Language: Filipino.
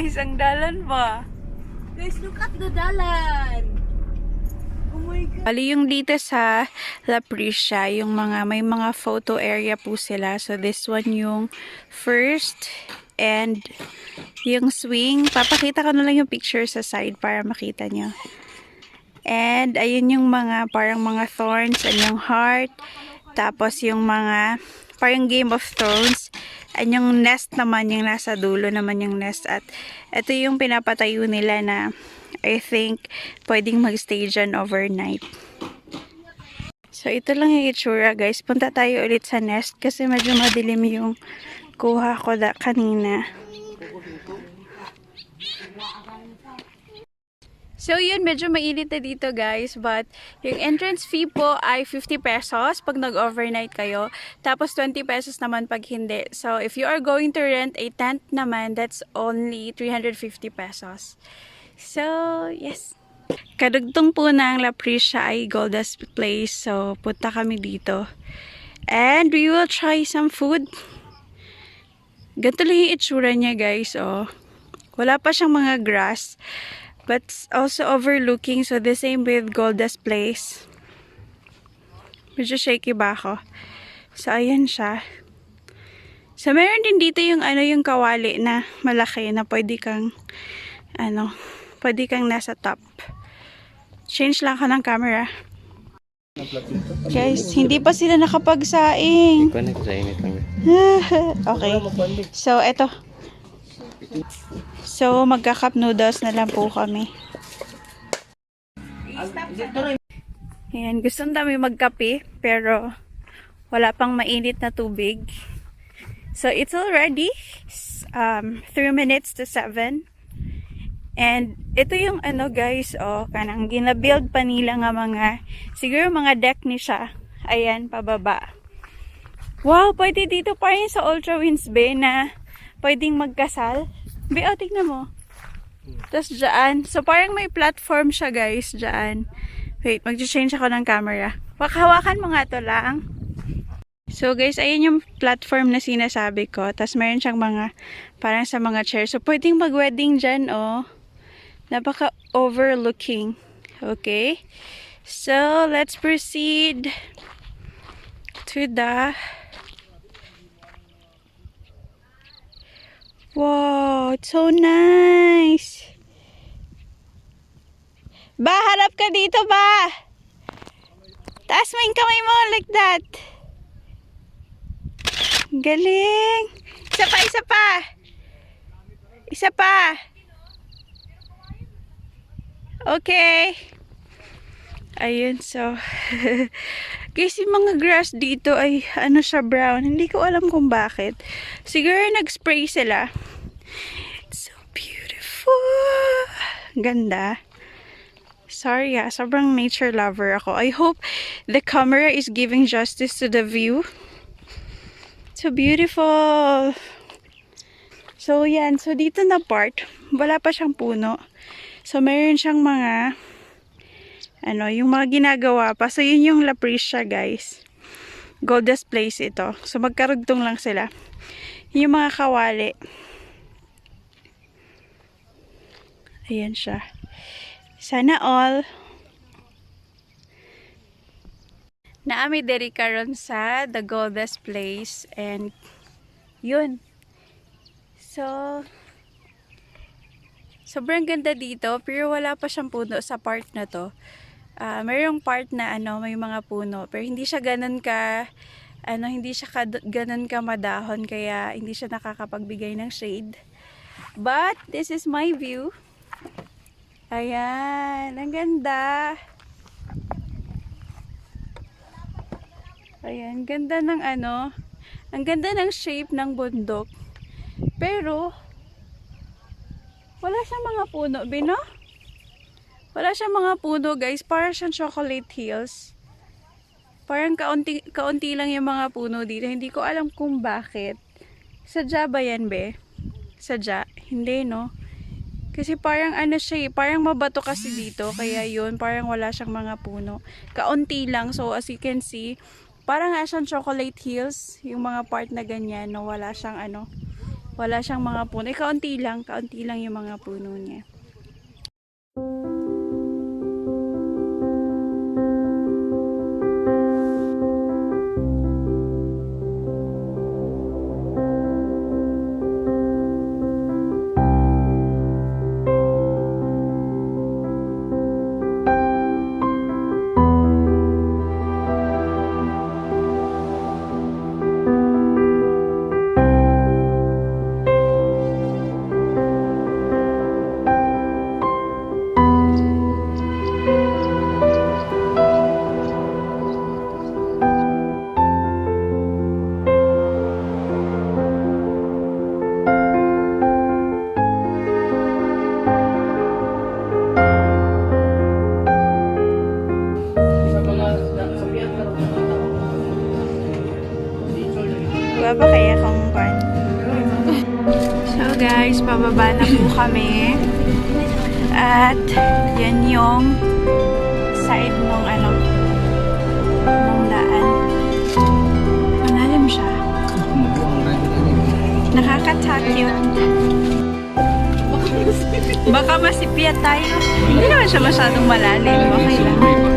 guys, ang dalan ba? Guys, look at the dalan. Oh my God. Bali yung dito sa La Prisha, yung may mga photo area po sila. So this one yung first and yung swing. Papakita ko na lang yung picture sa side para makita nyo. And ayun yung parang mga thorns and yung heart. Tapos yung parang Game of Thrones. At yung nest naman, yung nasa dulo naman yung nest. At ito yung pinapatayo nila na I think pwedeng magstay dyan overnight. So ito lang yung itsura guys. Punta tayo ulit sa nest kasi medyo madilim yung kuha ko kanina. So yun, medyo mainit na dito guys, but yung entrance fee po ay 50 pesos pag nag-overnight kayo, tapos 20 pesos naman pag hindi. So if you are going to rent a tent naman, that's only 350 pesos. So yes. Kadugtong po ng La Prisha ay Golda's place, so punta kami dito. And we will try some food. Ganito lang yung itsura niya guys, oh. Wala pa siyang mga grass. But also overlooking, so the same with Golda's place. Medyo shaky ba ako? So ayan siya. So meron din dito yung yung kawali na malaki na pwede kang pwede kang nasa top. Change lang ako ng camera. Guys, hindi pa sila nakapagsaing. Okay. So eto. So, magka-cup noodles na lang po kami. Ayan, gusto namin magkape, pero wala pang mainit na tubig. So, it's already 3 minutes to 7. And, ito yung guys, kanang gina-build pa nila nga siguro mga deck ni siya. Ayan, pababa. Wow, pwede dito pa rin sa Ultra Winds Bay na pwedeng magkasal. Tignan mo. Tapos dyan. So, parang may platform siya, guys. Dyan. Wait, mag-change ako ng camera. Hawakan mo nga to lang. So, guys, ayan yung platform na sinasabi ko. Tapos, meron siyang parang sa mga chairs. So, pwedeng mag-wedding dyan, oh. Napaka-overlooking. Okay? So, let's proceed to the... Wow, it's so nice. Ba, harap ka dito ba? Taas mo yung kamay mo like that. Galing. Isa pa, isa pa. Isa pa. Okay. Ayun, so. Guys, yung mga grass dito ay siya, brown. Hindi ko alam kung bakit. Siguro nag-spray sila. It's so beautiful. Ganda. Sorry sobrang nature lover ako. I hope the camera is giving justice to the view. So beautiful. So yan, so dito na part, wala pa siyang puno. So meron siyang mga yung mga ginagawa pa. So, yun yung La Prisha, guys. Golda's place ito. So, magkarugtong lang sila. Yung mga kawali. Ayan siya. Sana all. Naami diri karon sa The Golda's place. And, yun. So, sobrang ganda dito. Pero wala pa siyang puno sa part na to. Mayroong part na may mga puno, pero hindi siya ganun ka ganun ka madahon, kaya hindi siya nakakapagbigay ng shade. But this is my view. Ayan, ang ganda. Ayan, ganda ng ang ganda ng shape ng bundok. Pero wala siyang mga puno, bino? Wala siyang mga puno, guys. Parang siyang chocolate hills. Parang kaunti lang yung mga puno dito. Hindi ko alam kung bakit. Sadya ba yan, be? Sadya? Hindi, no? Kasi parang siya, parang mabato kasi dito. Kaya yun, parang wala siyang mga puno. Kaunti lang. So, as you can see, parang nga siyang chocolate hills. Yung mga part na ganyan, no? Wala siyang Wala siyang mga puno. Kaunti lang yung mga puno niya. Baba kaya kung pan. So guys, pababa na po kami. At yan yung side ng ng daan. Malalim siya. Nakakatakot. Baka masipiyat tayo. Hindi naman siya masyadong malalim. Okay lang.